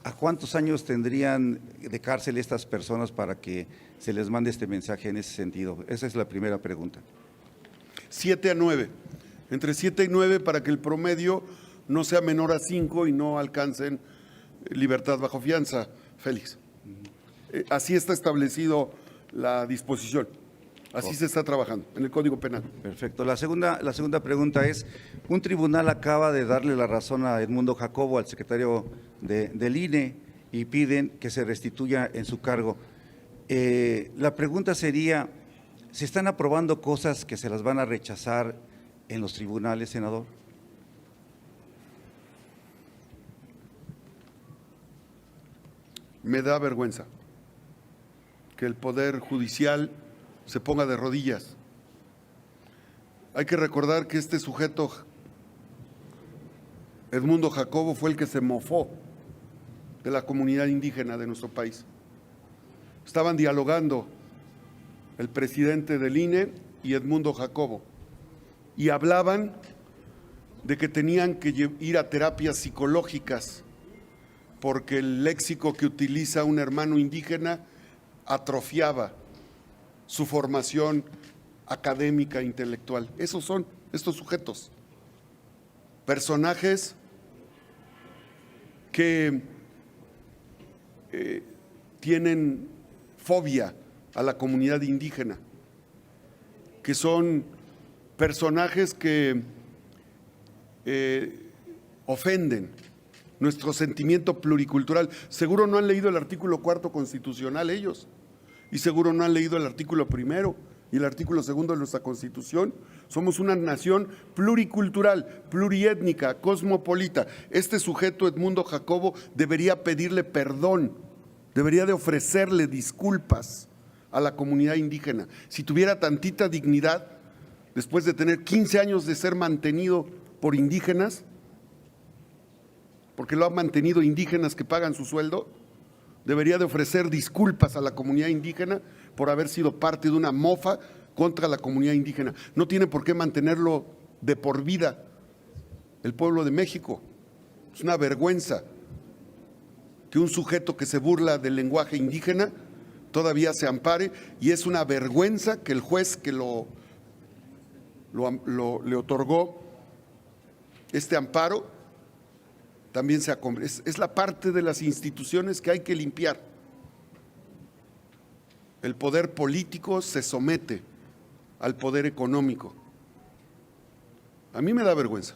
¿A cuántos años tendrían de cárcel estas personas para que se les mande este mensaje en ese sentido? Esa es la primera pregunta. 7 a 9, entre 7 y 9 para que el promedio no sea menor a 5 y no alcancen libertad bajo fianza, Félix. Así está establecido la disposición, así se está trabajando en el Código Penal. Perfecto. La segunda pregunta es, un tribunal acaba de darle la razón a Edmundo Jacobo, al secretario del INE, y piden que se restituya en su cargo. La pregunta sería, ¿se están aprobando cosas que se las van a rechazar en los tribunales, senador? Me da vergüenza que el Poder Judicial se ponga de rodillas. Hay que recordar que este sujeto, Edmundo Jacobo, fue el que se mofó de la comunidad indígena de nuestro país. Estaban dialogando el presidente del INE y Edmundo Jacobo y hablaban de que tenían que ir a terapias psicológicas porque el léxico que utiliza un hermano indígena atrofiaba su formación académica e intelectual. Esos son estos sujetos, personajes que tienen fobia a la comunidad indígena, que son personajes que ofenden nuestro sentimiento pluricultural. Seguro no han leído el artículo 4 constitucional ellos, y seguro no han leído el artículo 1 y el artículo 2 de nuestra Constitución. Somos una nación pluricultural, pluriétnica, cosmopolita. Este sujeto, Edmundo Jacobo, debería pedirle perdón, debería de ofrecerle disculpas a la comunidad indígena. Si tuviera tantita dignidad, después de tener 15 años de ser mantenido por indígenas, porque lo han mantenido indígenas que pagan su sueldo, debería de ofrecer disculpas a la comunidad indígena por haber sido parte de una mofa contra la comunidad indígena. No tiene por qué mantenerlo de por vida el pueblo de México. Es una vergüenza que un sujeto que se burla del lenguaje indígena todavía se ampare, y es una vergüenza que el juez que le otorgó este amparo también sea es la parte de las instituciones que hay que limpiar. El poder político se somete al poder económico. A mí me da vergüenza.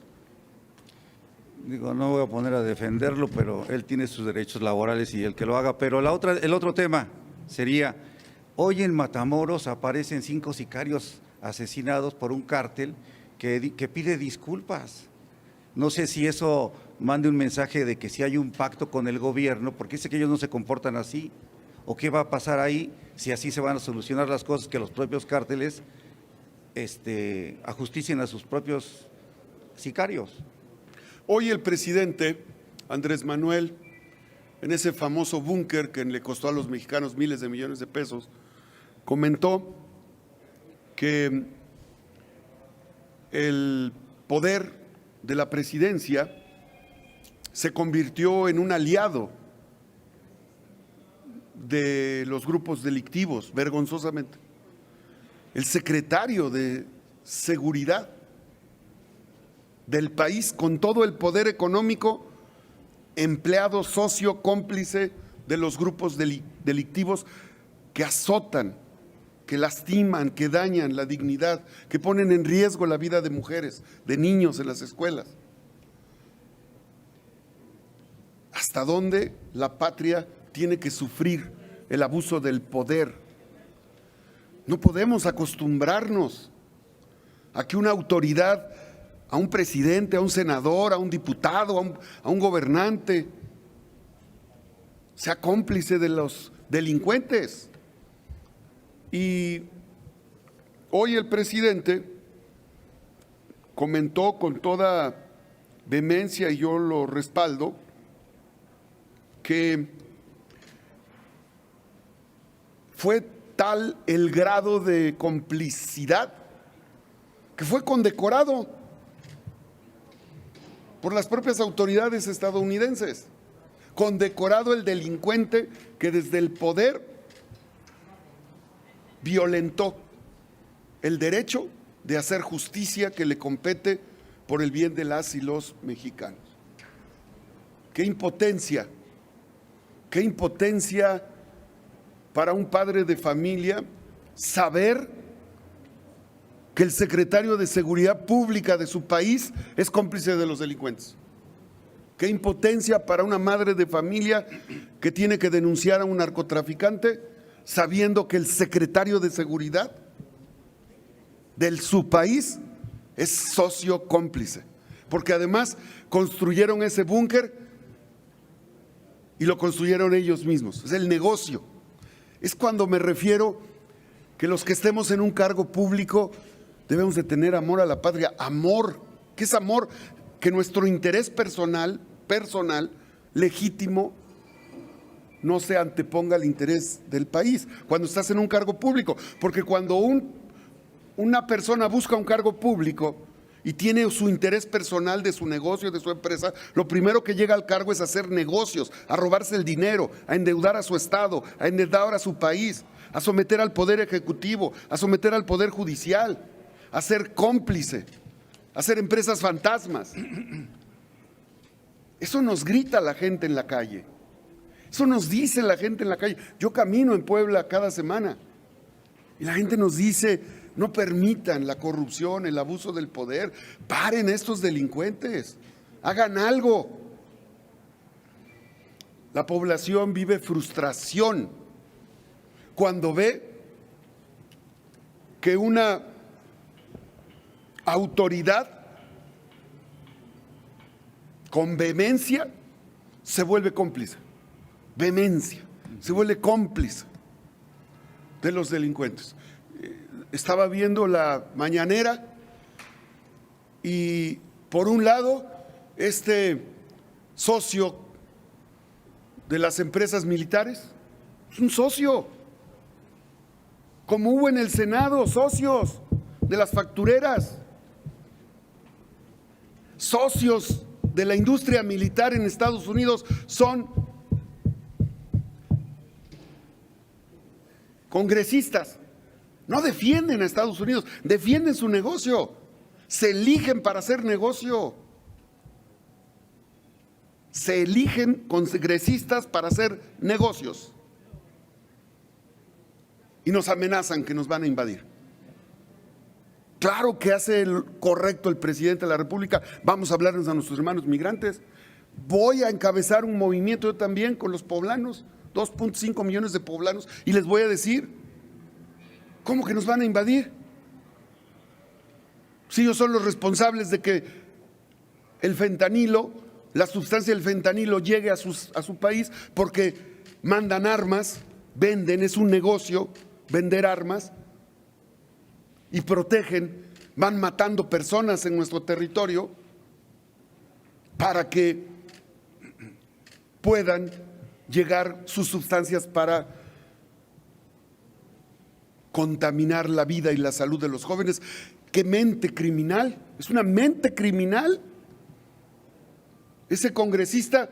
Digo, no voy a poner a defenderlo, pero él tiene sus derechos laborales y el que lo haga. Pero el otro tema sería, hoy en Matamoros aparecen 5 sicarios asesinados por un cártel que pide disculpas. No sé si eso mande un mensaje de que si hay un pacto con el gobierno, porque dice que ellos no se comportan así, o qué va a pasar ahí, si así se van a solucionar las cosas, que los propios cárteles ajusticien a sus propios sicarios. Hoy el presidente Andrés Manuel, en ese famoso búnker que le costó a los mexicanos miles de millones de pesos, comentó que el poder de la presidencia se convirtió en un aliado de los grupos delictivos, vergonzosamente. El secretario de Seguridad del país, con todo el poder económico, empleado, socio, cómplice de los grupos delictivos que azotan, que lastiman, que dañan la dignidad, que ponen en riesgo la vida de mujeres, de niños en las escuelas. ¿Hasta dónde la patria tiene que sufrir el abuso del poder? No podemos acostumbrarnos a que una autoridad, a un presidente, a un senador, a un diputado, a un gobernante, sea cómplice de los delincuentes. Y hoy el presidente comentó con toda vehemencia, y yo lo respaldo, que fue tal el grado de complicidad que fue condecorado por las propias autoridades estadounidenses. condecorado el delincuente que desde el poder violentó el derecho de hacer justicia que le compete por el bien de las y los mexicanos. Qué impotencia para un padre de familia saber que el secretario de Seguridad Pública de su país es cómplice de los delincuentes. Qué impotencia para una madre de familia que tiene que denunciar a un narcotraficante sabiendo que el secretario de Seguridad de su país es socio cómplice. Porque además construyeron ese búnker y lo construyeron ellos mismos. Es el negocio. Es cuando me refiero que los que estemos en un cargo público debemos de tener amor a la patria. Amor. ¿Qué es amor? Que nuestro interés personal, legítimo, no se anteponga al interés del país cuando estás en un cargo público. Porque cuando una persona busca un cargo público y tiene su interés personal de su negocio, de su empresa, lo primero que llega al cargo es hacer negocios, a robarse el dinero, a endeudar a su estado, a endeudar a su país, a someter al poder ejecutivo, a someter al poder judicial, a ser cómplice, a hacer empresas fantasmas. Eso nos grita la gente en la calle. Eso nos dice la gente en la calle. Yo camino en Puebla cada semana y la gente nos dice: no permitan la corrupción, el abuso del poder, paren estos delincuentes, hagan algo. La población vive frustración cuando ve que una autoridad con vehemencia se vuelve cómplice. Vehemencia, se vuelve cómplice de los delincuentes. Estaba viendo la mañanera y por un lado este socio de las empresas militares es un socio, como hubo en el Senado socios de las factureras, socios de la industria militar en Estados Unidos son congresistas. No defienden a Estados Unidos, defienden su negocio, se eligen para hacer negocio, se eligen congresistas para hacer negocios y nos amenazan que nos van a invadir. Claro que hace el correcto el presidente de la República. Vamos a hablarles a nuestros hermanos migrantes. Voy a encabezar un movimiento yo también con los poblanos, 2.5 millones de poblanos, y les voy a decir: ¿cómo que nos van a invadir? Si ellos son los responsables de que el fentanilo, la sustancia del fentanilo llegue a su país, porque mandan armas, venden, es un negocio vender armas y protegen, van matando personas en nuestro territorio para que puedan llegar sus sustancias para contaminar la vida y la salud de los jóvenes. ¿Qué mente criminal? Es una mente criminal. Ese congresista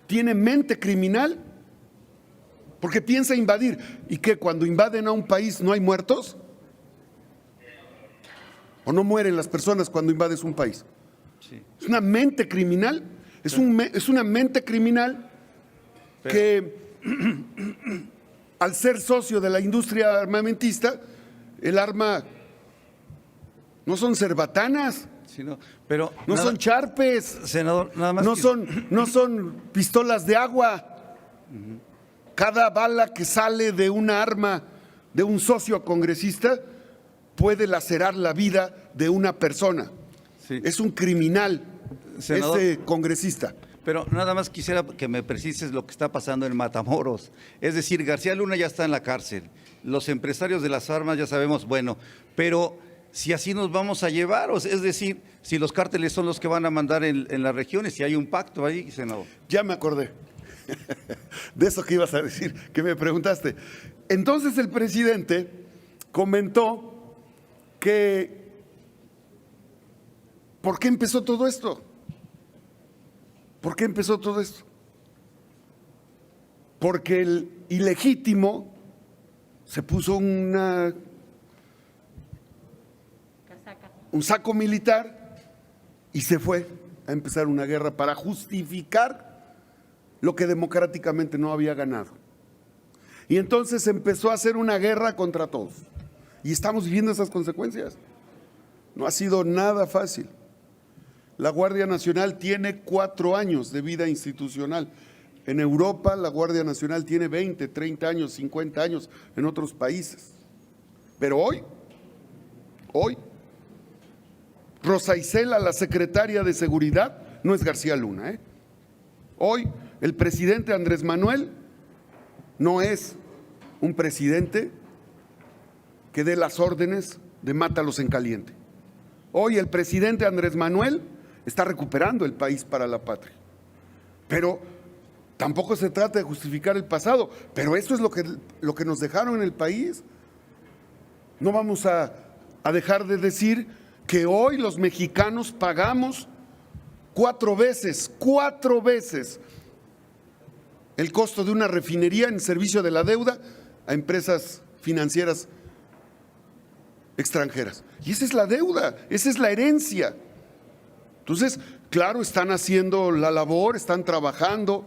tiene mente criminal porque piensa invadir. ¿Y qué? Cuando invaden a un país no hay muertos, o no mueren las personas cuando invades un país. Sí. Es una mente criminal. Es una mente criminal que al ser socio de la industria armamentista, el arma no son cerbatanas, pero no son charpes, senador, nada más no son pistolas de agua. Cada bala que sale de una arma de un socio congresista puede lacerar la vida de una persona. Sí. Es un criminal, senador, ese congresista. Pero nada más quisiera que me precises lo que está pasando en Matamoros. Es decir, García Luna ya está en la cárcel, los empresarios de las armas ya sabemos, bueno, pero si así nos vamos a llevar, es decir, si los cárteles son los que van a mandar en las regiones, si hay un pacto ahí, senador. Ya me acordé de eso que ibas a decir, que me preguntaste. Entonces el presidente comentó que ¿por qué empezó todo esto? ¿Por qué empezó todo esto? porque el ilegítimo se puso un saco militar y se fue a empezar una guerra para justificar lo que democráticamente no había ganado. Y entonces empezó a hacer una guerra contra todos. Y estamos viviendo esas consecuencias. No ha sido nada fácil. La Guardia Nacional tiene 4 años de vida institucional. En Europa la Guardia Nacional tiene 20, 30 años, 50 años en otros países. Pero hoy, Rosa Isela, la secretaria de Seguridad, no es García Luna, ¿eh? Hoy el presidente Andrés Manuel no es un presidente que dé las órdenes de mátalos en caliente. Hoy el presidente Andrés Manuel está recuperando el país para la patria. Pero tampoco se trata de justificar el pasado, pero eso es lo que nos dejaron en el país. No vamos a dejar de decir que hoy los mexicanos pagamos 4 veces el costo de una refinería en servicio de la deuda a empresas financieras extranjeras. Y esa es la deuda, esa es la herencia. Entonces, claro, están haciendo la labor, están trabajando.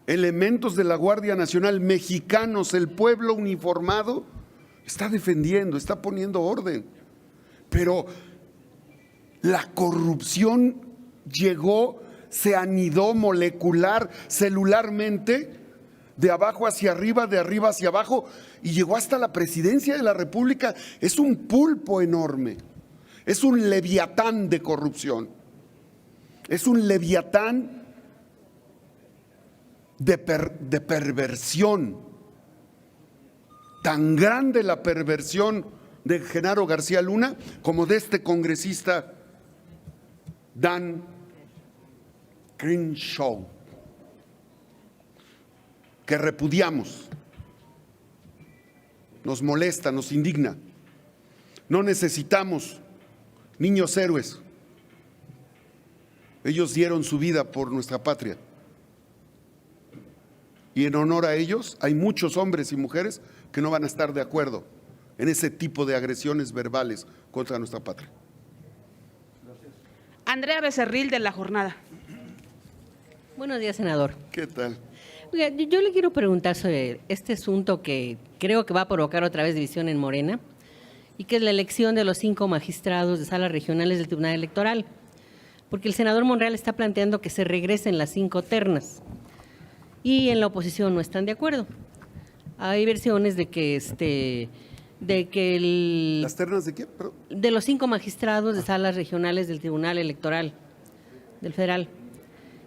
Elementos de la Guardia Nacional, mexicanos, el pueblo uniformado, está defendiendo, está poniendo orden. Pero la corrupción llegó, se anidó molecular, celularmente, de abajo hacia arriba, de arriba hacia abajo, y llegó hasta la presidencia de la República. Es un pulpo enorme, es un leviatán de corrupción, es un leviatán de perversión. Tan grande la perversión de Genaro García Luna como de este congresista Dan Crenshaw, que repudiamos. Nos molesta, nos indigna. No necesitamos niños héroes. Ellos dieron su vida por nuestra patria. Y en honor a ellos hay muchos hombres y mujeres que no van a estar de acuerdo en ese tipo de agresiones verbales contra nuestra patria. Andrea Becerril, de La Jornada. Buenos días, senador. ¿Qué tal? Oiga, yo le quiero preguntar sobre este asunto que creo que va a provocar otra vez división en Morena, y que es la elección de los 5 magistrados de salas regionales del Tribunal Electoral, porque el senador Monreal está planteando que se regresen las 5 ternas, y en la oposición no están de acuerdo. Hay versiones de que ¿Las ternas de qué? Perdón. de los 5 magistrados de salas regionales del Tribunal Electoral del Federal.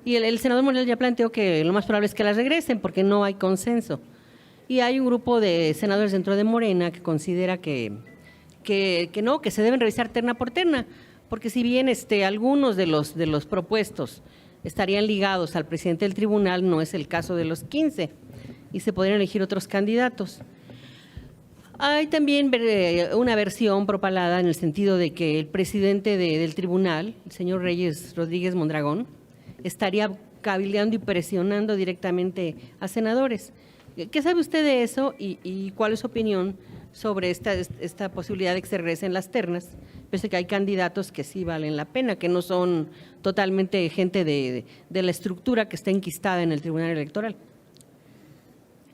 Y el senador Monreal ya planteó que lo más probable es que las regresen porque no hay consenso. Y hay un grupo de senadores dentro de Morena que considera que no, que se deben revisar terna por terna, porque si bien algunos de los propuestos estarían ligados al presidente del tribunal, no es el caso de los 15 y se podrían elegir otros candidatos. Hay también una versión propalada en el sentido de que el presidente del tribunal, el señor Reyes Rodríguez Mondragón, estaría cabildeando y presionando directamente a senadores. ¿Qué sabe usted de eso y cuál es su opinión sobre esta posibilidad de que se regresen las ternas? Pese que hay candidatos que sí valen la pena, que no son totalmente gente de la estructura que está enquistada en el Tribunal Electoral.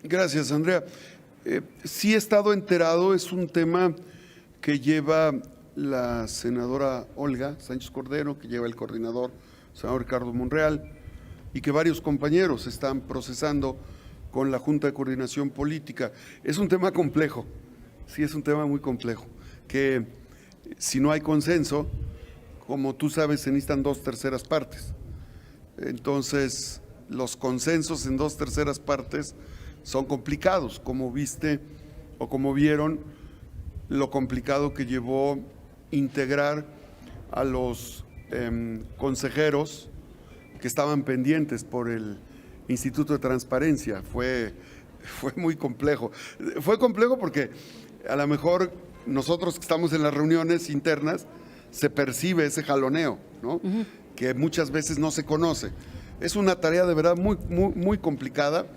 Gracias, Andrea. Sí he estado enterado, es un tema que lleva la senadora Olga Sánchez Cordero, que lleva el coordinador, senador Ricardo Monreal, y que varios compañeros están procesando con la Junta de Coordinación Política. Es un tema complejo, sí es un tema muy complejo, que si no hay consenso, como tú sabes, se necesitan 2/3 partes. Entonces, los consensos en 2/3 partes son complicados, como viste o como vieron lo complicado que llevó integrar a los consejeros que estaban pendientes por el Instituto de Transparencia. Fue muy complejo. Fue complejo porque a lo mejor nosotros que estamos en las reuniones internas se percibe ese jaloneo, ¿no? Que muchas veces no se conoce. Es una tarea de verdad muy complicada,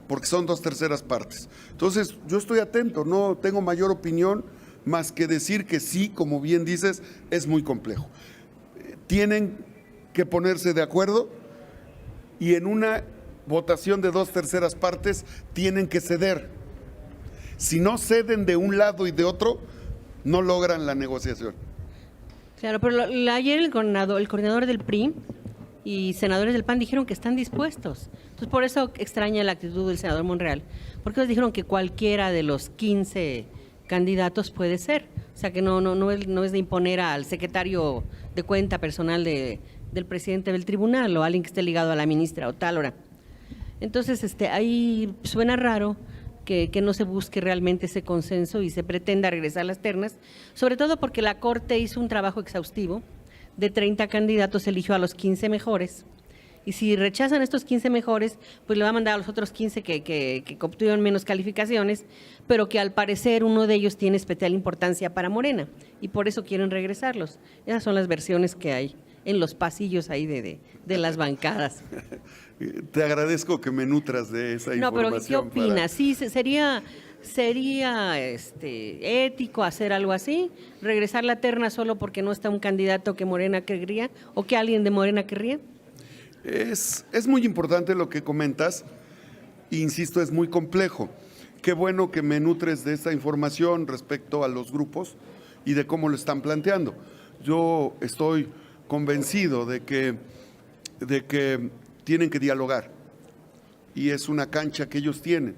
porque son 2/3 partes. Entonces, yo estoy atento, no tengo mayor opinión más que decir que sí, como bien dices, es muy complejo. Tienen que ponerse de acuerdo y en una votación de 2/3 partes tienen que ceder. Si no ceden de un lado y de otro, no logran la negociación. Claro, pero ayer el coordinador del PRI y senadores del PAN dijeron que están dispuestos. Entonces, por eso extraña la actitud del senador Monreal, porque ellos dijeron que cualquiera de los 15 candidatos puede ser. O sea, que no es de imponer al secretario de cuenta personal del presidente del tribunal o alguien que esté ligado a la ministra o tal hora. Entonces, ahí suena raro que no se busque realmente ese consenso y se pretenda regresar las ternas, sobre todo porque la Corte hizo un trabajo exhaustivo. De 30 candidatos eligió a los 15 mejores, y si rechazan estos 15 mejores, pues le va a mandar a los otros 15 que obtuvieron menos calificaciones, pero que al parecer uno de ellos tiene especial importancia para Morena, y por eso quieren regresarlos. Esas son las versiones que hay en los pasillos ahí de las bancadas. Te agradezco que me nutras de esa No, pero información. ¿qué opinas? ¿Sí sería ético hacer algo así? ¿Regresar la terna solo porque no está un candidato que Morena querría o que alguien de Morena querría? Es muy importante lo que comentas. Insisto, es muy complejo. Qué bueno que me nutres de esta información respecto a los grupos y de cómo lo están planteando. Yo estoy convencido de que tienen que dialogar y es una cancha que ellos tienen.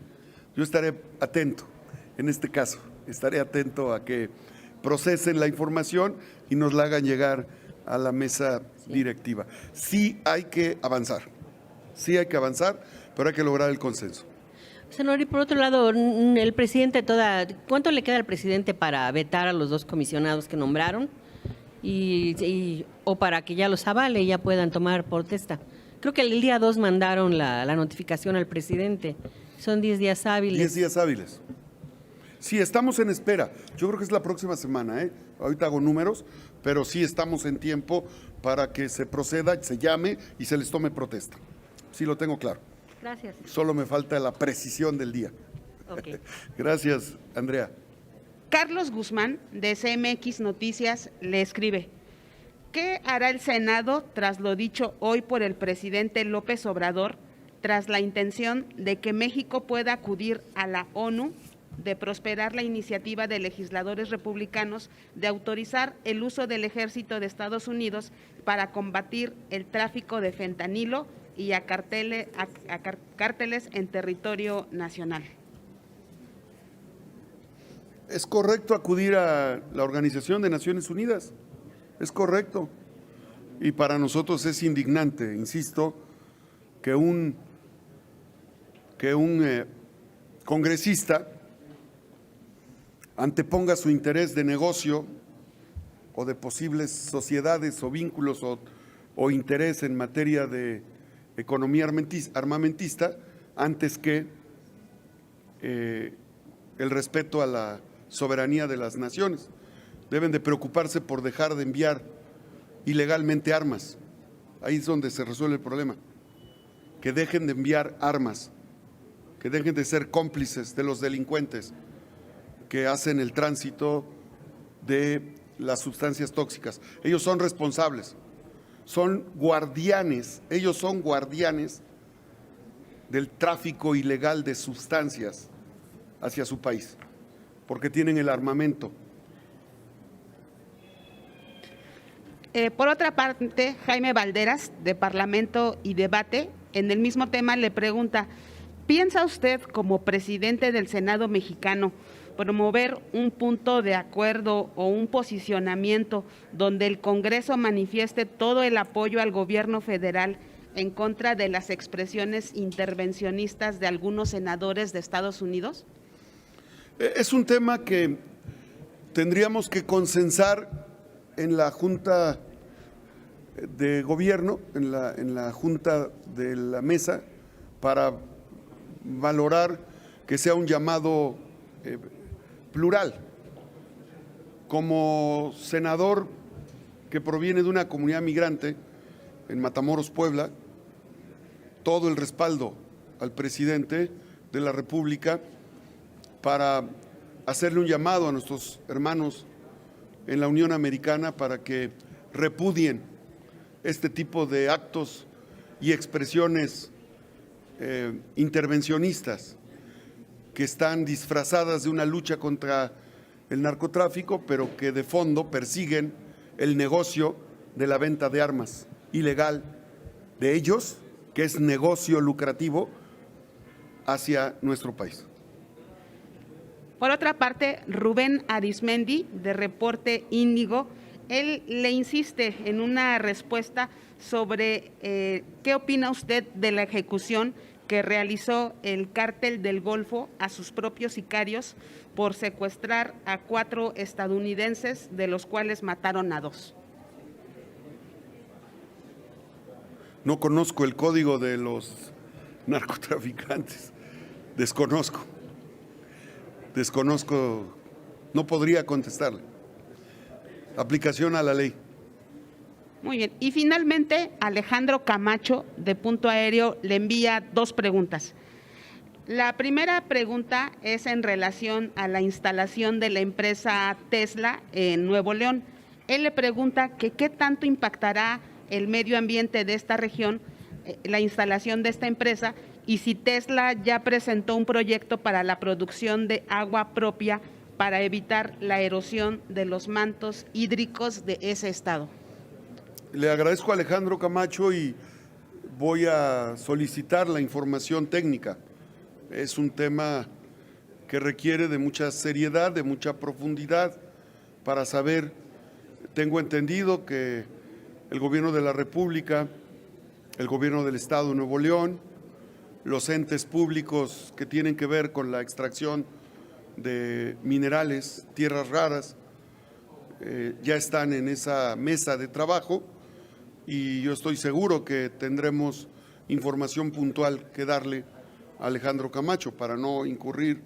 Yo estaré atento en este caso, estaré atento a que procesen la información y nos la hagan llegar a la mesa directiva. Sí hay que avanzar, pero hay que lograr el consenso. Senador, y por otro lado, el presidente ¿cuánto le queda al presidente para vetar a los 2 comisionados que nombraron o para que ya los avale y ya puedan tomar protesta? Creo que el día 2 mandaron la notificación al presidente. Son 10 días hábiles. 10 días hábiles. Sí, estamos en espera. Yo creo que es la próxima semana, ¿eh? Ahorita hago números, pero sí estamos en tiempo para que se proceda, se llame y se les tome protesta. Sí, lo tengo claro. Gracias. Solo me falta la precisión del día. Okay. Gracias, Andrea. Carlos Guzmán, de CMX Noticias, le escribe: ¿qué hará el Senado tras lo dicho hoy por el presidente López Obrador, tras la intención de que México pueda acudir a la ONU de prosperar la iniciativa de legisladores republicanos de autorizar el uso del ejército de Estados Unidos para combatir el tráfico de fentanilo y a cárteles en territorio nacional? Es correcto acudir a la Organización de Naciones Unidas, es correcto. Y para nosotros es indignante, insisto, que un congresista anteponga su interés de negocio o de posibles sociedades o vínculos o interés en materia de economía armamentista antes que el respeto a la soberanía de las naciones. Deben de preocuparse por dejar de enviar ilegalmente armas. Ahí es donde se resuelve el problema. Que dejen de enviar armas, que dejen de ser cómplices de los delincuentes que hacen el tránsito de las sustancias tóxicas. Ellos son responsables, son guardianes, ellos son guardianes del tráfico ilegal de sustancias hacia su país, porque tienen el armamento. Por otra parte, Jaime Valderas, de Parlamento y Debate, en el mismo tema le pregunta: ¿piensa usted, como presidente del Senado mexicano, promover un punto de acuerdo o un posicionamiento donde el Congreso manifieste todo el apoyo al gobierno federal en contra de las expresiones intervencionistas de algunos senadores de Estados Unidos? Es un tema que tendríamos que consensar en la Junta de Gobierno, en la Junta de la Mesa, para valorar que sea un llamado plural. Como senador que proviene de una comunidad migrante en Matamoros, Puebla, todo el respaldo al presidente de la República para hacerle un llamado a nuestros hermanos en la Unión Americana para que repudien este tipo de actos y expresiones intervencionistas que están disfrazadas de una lucha contra el narcotráfico, pero que de fondo persiguen el negocio de la venta de armas ilegal de ellos, que es negocio lucrativo hacia nuestro país. Por otra parte, Rubén Arismendi, de Reporte Índigo, él le insiste en una respuesta sobre qué opina usted de la ejecución que realizó el Cártel del Golfo a sus propios sicarios por secuestrar a 4 estadounidenses, de los cuales mataron a 2. No conozco el código de los narcotraficantes, desconozco, no podría contestarle. Aplicación a la ley. Muy bien. Y finalmente, Alejandro Camacho, de Punto Aéreo, le envía 2 preguntas. La primera pregunta es en relación a la instalación de la empresa Tesla en Nuevo León. Él le pregunta que qué tanto impactará el medio ambiente de esta región, la instalación de esta empresa, y si Tesla ya presentó un proyecto para la producción de agua propia para evitar la erosión de los mantos hídricos de ese estado. Le agradezco a Alejandro Camacho y voy a solicitar la información técnica. Es un tema que requiere de mucha seriedad, de mucha profundidad para saber. Tengo entendido que el Gobierno de la República, el Gobierno del Estado de Nuevo León, los entes públicos que tienen que ver con la extracción de minerales, tierras raras, ya están en esa mesa de trabajo y yo estoy seguro que tendremos información puntual que darle a Alejandro Camacho para no incurrir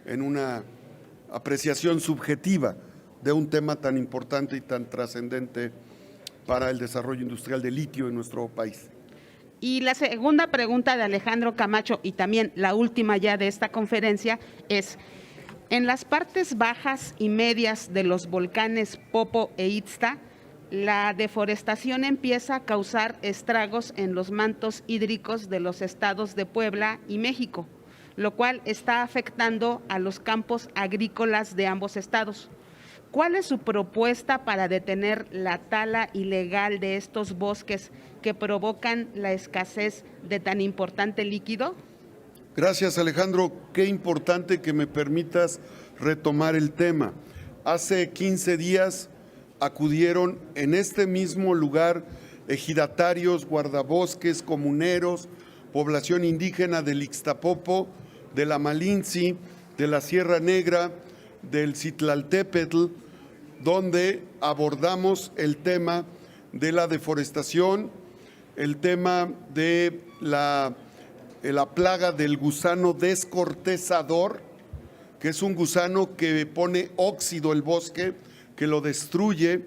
en una apreciación subjetiva de un tema tan importante y tan trascendente para el desarrollo industrial de litio en nuestro país. Y la segunda pregunta de Alejandro Camacho, y también la última ya de esta conferencia, es: en las partes bajas y medias de los volcanes Popo e Itzta, la deforestación empieza a causar estragos en los mantos hídricos de los estados de Puebla y México, lo cual está afectando a los campos agrícolas de ambos estados. ¿Cuál es su propuesta para detener la tala ilegal de estos bosques que provocan la escasez de tan importante líquido? Gracias, Alejandro. Qué importante que me permitas retomar el tema. Hace 15 días acudieron en este mismo lugar ejidatarios, guardabosques, comuneros, población indígena del Ixtapopo, de la Malinzi, de la Sierra Negra, del Citlaltépetl, donde abordamos el tema de la deforestación, el tema de la plaga del gusano descortezador, que es un gusano que pone óxido el bosque, que lo destruye.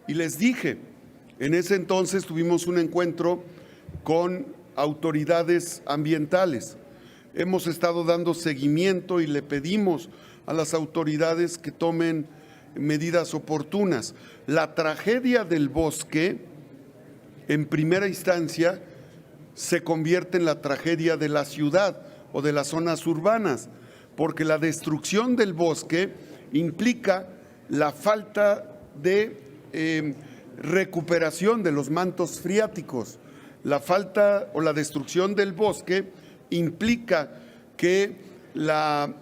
Y les dije, en ese entonces tuvimos un encuentro con autoridades ambientales. Hemos estado dando seguimiento y le pedimos a las autoridades que tomen medidas oportunas. La tragedia del bosque, en primera instancia, se convierte en la tragedia de la ciudad o de las zonas urbanas, porque la destrucción del bosque implica la falta de recuperación de los mantos freáticos. La falta o la destrucción del bosque implica que la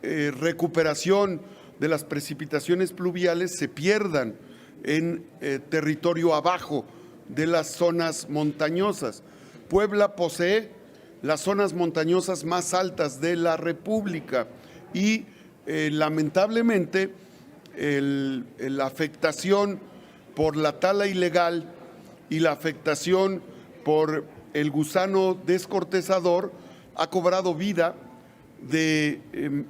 recuperación de las precipitaciones pluviales se pierdan en territorio abajo de las zonas montañosas. Puebla posee las zonas montañosas más altas de la República y lamentablemente la afectación por la tala ilegal y la afectación por el gusano descortezador ha cobrado vida de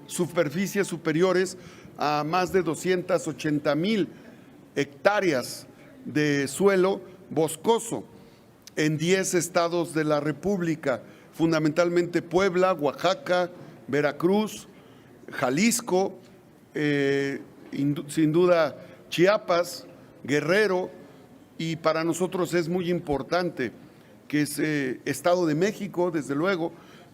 superficies superiores a más de 280,000 hectáreas de suelo boscoso en 10 estados de la República, fundamentalmente Puebla, Oaxaca, Veracruz, Jalisco, sin duda Chiapas, Guerrero, y para nosotros es muy importante que es Estado de México, desde luego,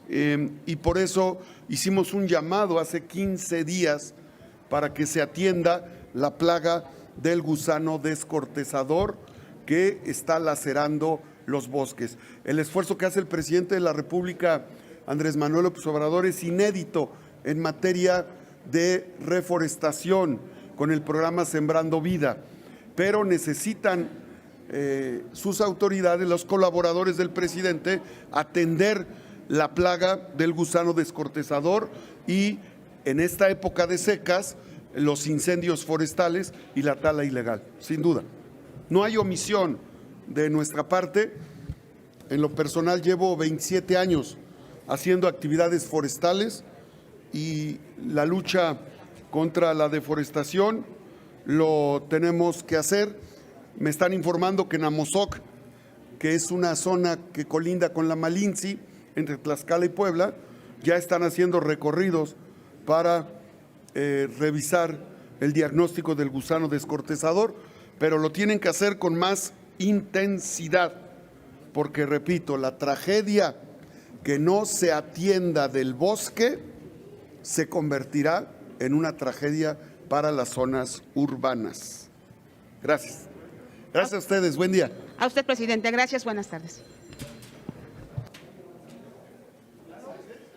y por eso hicimos un llamado hace 15 días para que se atienda la plaga del gusano descortezador que está lacerando los bosques. El esfuerzo que hace el presidente de la República, Andrés Manuel López Obrador, es inédito en materia de reforestación con el programa Sembrando Vida, pero necesitan sus autoridades, los colaboradores del presidente, atender la plaga del gusano descortezador y en esta época de secas, los incendios forestales y la tala ilegal, sin duda. No hay omisión de nuestra parte. En lo personal llevo 27 años haciendo actividades forestales y la lucha contra la deforestación lo tenemos que hacer. Me están informando que en Amozoc, que es una zona que colinda con la Malinci, entre Tlaxcala y Puebla, ya están haciendo recorridos para revisar el diagnóstico del gusano descortezador, pero lo tienen que hacer con más intensidad, porque repito, la tragedia que no se atienda del bosque se convertirá en una tragedia para las zonas urbanas. Gracias. Gracias a ustedes, buen día. A usted, presidente, gracias, buenas tardes.